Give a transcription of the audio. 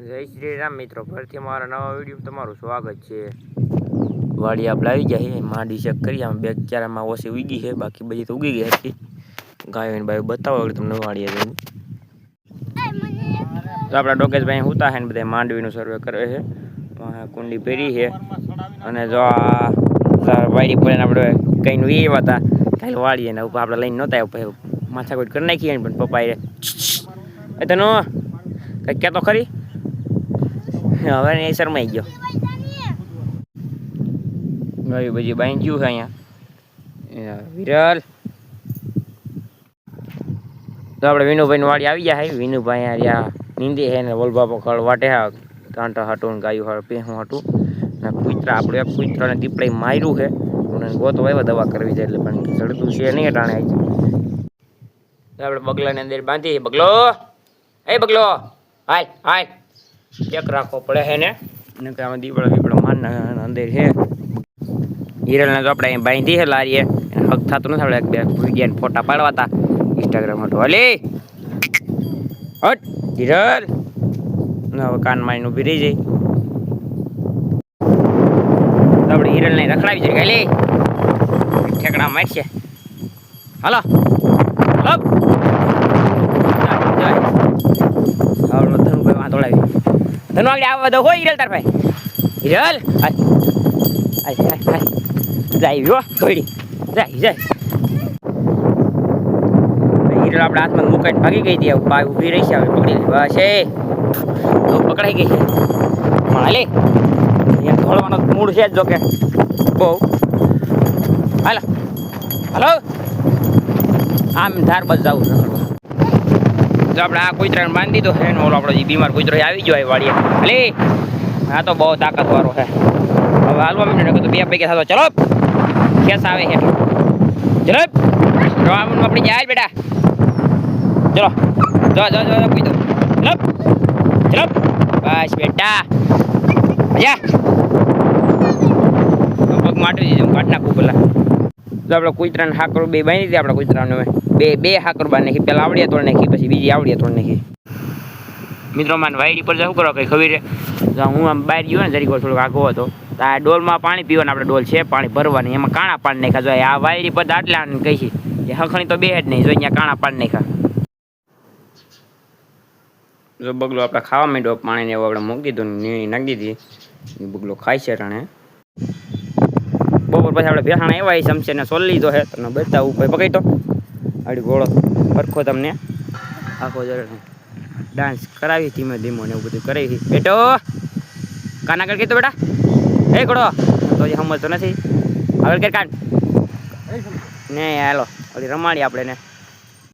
જય શ્રી રામ મિત્રો, ફરીથી મારા નવા વિડીયો તમારું સ્વાગત છે। વાડી આપણે આવી ગયા છે, માંડી ચેક કરી આમ બે ચારામાં ઓછી ઉગી છે, બાકી બધી તો ઉગી ગઈ હતી। ગાયો ને બાયો બતાવો તમને વાડીએ જઈને। તો આપણા ડોકેશભાઈ હુતા છે ને બધા માંડવીનું સર્વે કરે છે। કુંડી ભરી છે અને જો આ વાડી પર આપણે કઈ એવા હતા કાલે વાડીએ ને ઉપર આપણે લઈને નહોતા માથાકૂટ કરી નાખીએ પણ પપ્પાએ એ તનો કઈ કહેતો ખરી હવે ને શરમાઈ ગયો। ગયું બધી બાઈ ગયું છે અહીંયા વિરલ। તો આપણે વિનુભાઈ વાડી આવી ગયા છે। વિનુભાઈ અહીંયા નીંદી છે ને વલભા પકડ વાટે હા કાંટા હાટું ગાયું હાટું પેહું હાટું ને કૂતરા આપણે એક કૂતરાને દીપડાઈ માર્યું છે અને ગોતો આવ્યા દવા કરવી જાય એટલે પણ જડતું છે નહીં ટાણે આપણે બગલાને અંદર બાંધી બગલો એ બગલો હાય હાય ચેક રાખવો પડે છે ને કે આમાં દીપડા મારના અંદર છે। હિરલને તો આપણે અહીં બાંધી છે લારીએ હક થતું નથી આપણે બે વિડીયો ફોટા પાડવા હતા ઇન્સ્ટાગ્રામ હતું હલી હટ હિરલ હવે કાન મારીને ઊભી રહી જાય તો આપણે હિરલને રખડાવી છે ગાલી ઠેકડા મારશે હાલો હપ આવડો ધનુભાઈ વાં દોડાવી ધનુ આગળ આવવા દો હોય હિરલ તાર ભાઈ હિરલ હાય હાય હાય જાય વ્યો દોડી જાય જાય હિરલ આપણા હાથમાં મુકાઈને ભાગી ગઈ હતી બાય ઊભી રહી છે હવે પકડી લી બસ એ પકડાઈ ગઈ છે હાલે અહીંયા ધોળવાનો મૂડ છે જ જો કે બહુ હાલો હાલો આમ ધાર બસ જવું જો આપણે આ કૂતરાને બાંધી દીધો છે ને ઓલો આપણો જે બીમાર કૂતરો આવી ગયો વાડીએ એટલે આ તો બહુ તાકાતવાળો છે હવે હાલવા મીઠો તો બે પૈકી થતો ચલો ખેસ આવે છે ચલો રામન આપણી જાય બેટા ચલો જો જો જો કૂદો ચલો ચલો બસ બેટા જા પગ માટી દીધું કાઢ નાખું પેલા જો આપણે કૂતરાને હાકર બે બાંધી દીધી આપણા કૂતરાને બે હાકર બાંધી નાખી પેલા આવડીએ તોડ નાખી પછી બીજી આવડીએ તોડ નાખી। મિત્રો માને વાયડી પર શું કરો કઈ ખબર છે હું આમ બહાર ગયો ને જરીક થોડોક આગો હતો તો આ ડોલમાં પાણી પીવાનું આપણે ડોલ છે પાણી ભરવાની એમાં કાણા પાણી નાખ્યા જો આ વાયડી પર આટલા કહી છે એ હખણી તો બે જ નહીં જો અહીંયા કાણા પાણી નાખ્યા જો બગલો આપણે ખાવા માંડ્યો પાણીને એવું આપણે મૂકી દીધું નીણી નાખી દીધી એ બગલો ખાય છે ટાણે બપોર પછી આપણે ભેસાણા એવા ચમચે ને સોલ લીધો છે તમને બતાવું ભાઈ પકડી તો આડી ઘોડો સરખો તમને આખો જરા ડાન્સ કરાવી ધીમે ધીમો ને એવું બધું કરાવી બેટો કાના કર કીધું બેટા એ ઘોડો તો હજી સમજતો નથી આગળ કર કાન ને હાલો ઓલી રમાડી આપણે ને